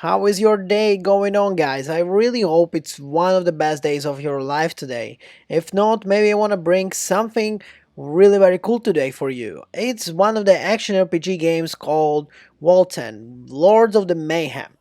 How is your day going on, guys? I really hope it's one of the best days of your life today. If not, maybe I want to bring something really very cool today for you. It's one of the action RPG games called Walton, Lords of the Mayhem.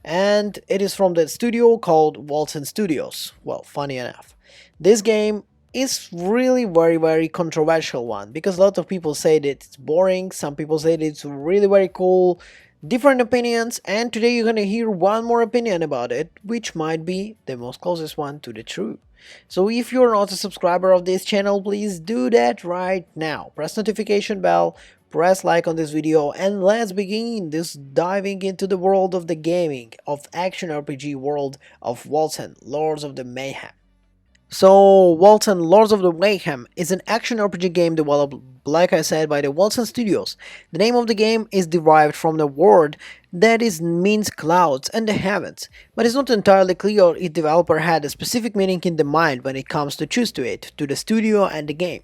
And it is from the studio called Walton Studios. Well, funny enough. This game is really very controversial one because a lot of people say that it's boring, some people say that it's really very cool, different opinions, and today you're gonna hear one more opinion about it, which might be the most closest one to the truth. So if you're not a subscriber of this channel, please do that right now. Press notification bell, press like on this video, and let's begin this diving into the world of the gaming, of action RPG world of Walton, Lords of the Mayhem. So, Walton Lords of the Mayhem is an action RPG game developed, like I said, by the Walton Studios. The name of the game is derived from the word that is means clouds and the heavens, but it's not entirely clear if developer had a specific meaning in the mind when it comes to choose to it, to the studio and the game.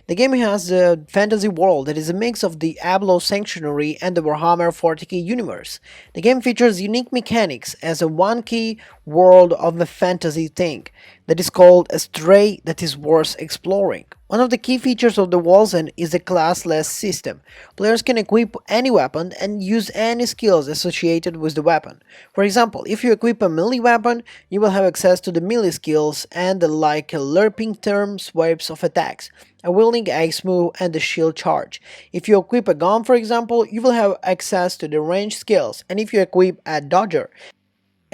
The game has a fantasy world that is a mix of the Diablo Sanctuary and the Warhammer 40k universe. The game features unique mechanics as a one-key world of a fantasy thing that is called a stray that is worth exploring. One of the key features of the Walton is the classless system. Players can equip any weapon and use any skills associated with the weapon. For example, if you equip a melee weapon, you will have access to the melee skills and the like lerping terms waves of attacks, a wielding axe move and the shield charge. If you equip a gun, for example, you will have access to the range skills, and if you equip a dodger,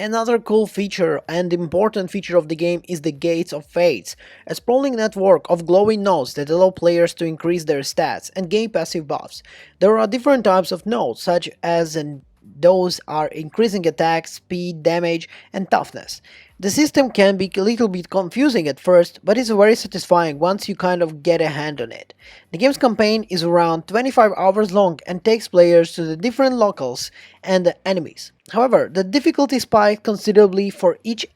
another cool feature and important feature of the game is the Gates of Fates, a sprawling network of glowing nodes that allow players to increase their stats and gain passive buffs. There are different types of nodes, such as those are increasing attack, speed, damage, and toughness. The system can be a little bit confusing at first, but it's very satisfying once you kind of get a hand on it. The game's campaign is around 25 hours long and takes players to the different locales and the enemies. However, the difficulty spikes considerably for each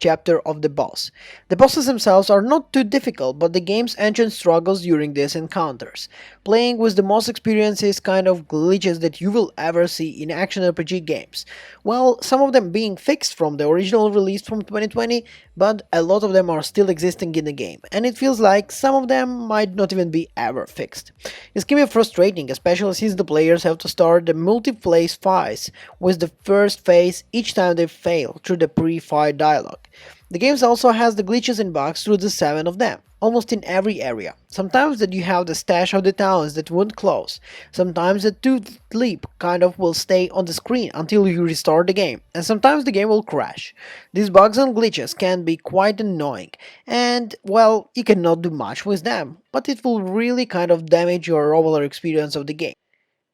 chapter of the boss. The bosses themselves are not too difficult, but the game's engine struggles during these encounters. Playing with the most experiences kind of glitches that you will ever see in action RPG games. Well, some of them being fixed from the original release from 2020, but a lot of them are still existing in the game, and it feels like some of them might not even be ever fixed. This can be frustrating, especially since the players have to start the multi-phase fights with the first phase each time they fail through the pre-fight dialogue. The game also has the glitches and bugs through the 7 of them, almost in every area. Sometimes that you have the stash of the towns that won't close. Sometimes the tooth leap kind of will stay on the screen until you restart the game, and sometimes the game will crash. These bugs and glitches can be quite annoying, and well, you cannot do much with them, but it will really kind of damage your overall experience of the game.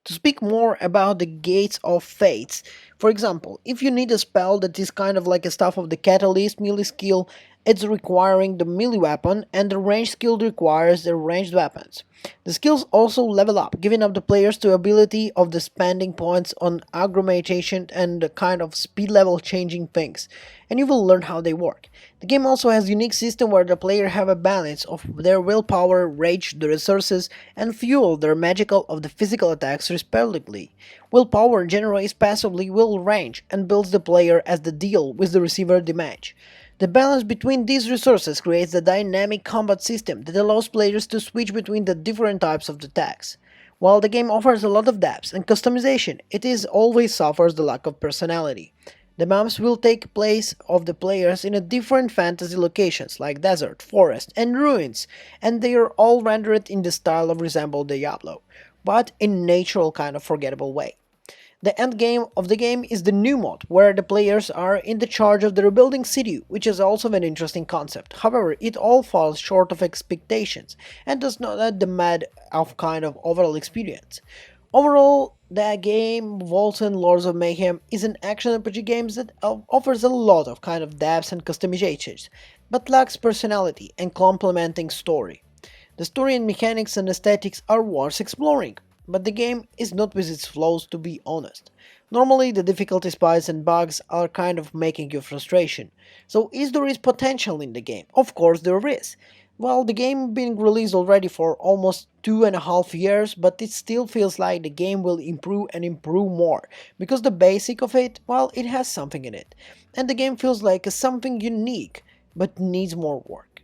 To speak more about the Gates of Fates, for example, if you need a spell that is kind of like a stuff of the Catalyst melee skill, it's requiring the melee weapon, and the range skill requires the ranged weapons. The skills also level up, giving up the players the ability of the spending points on augmentation and the kind of speed level changing things, and you will learn how they work. The game also has a unique system where the player have a balance of their willpower, rage, the resources, and fuel their magical of the physical attacks respectively. Willpower generates passively will range and builds the player as the deal with the receiver damage. The balance between these resources creates a dynamic combat system that allows players to switch between the different types of attacks. While the game offers a lot of depth and customization, it is always suffers the lack of personality. The maps will take place of the players in a different fantasy locations like desert, forest, and ruins, and they are all rendered in the style of resemble Diablo, but in natural kind of forgettable way. The end game of the game is the new mod, where the players are in the charge of the rebuilding city, which is also an interesting concept. However, it all falls short of expectations and does not add the mad of kind of overall experience. Overall, the game Walton Lords of Mayhem is an action RPG game that offers a lot of kind of depth and customizations, but lacks personality and complementing story. The story and mechanics and aesthetics are worth exploring, but the game is not with its flaws, to be honest. Normally the difficulty spikes and bugs are kind of making you frustration. So is there is potential in the game? Of course there is. Well, the game been released already for almost 2.5 years, but it still feels like the game will improve and improve more, because the basic of it, well, it has something in it, and the game feels like something unique, but needs more work.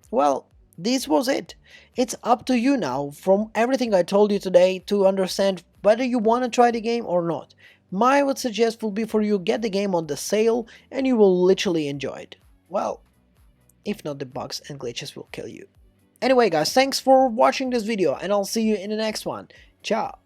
Well, this was it. It's up to you now, from everything I told you today, to understand whether you want to try the game or not. My would suggest will be for you get the game on the sale and you will literally enjoy it. Well, if not, the bugs and glitches will kill you. Anyway guys, thanks for watching this video and I'll see you in the next one. Ciao!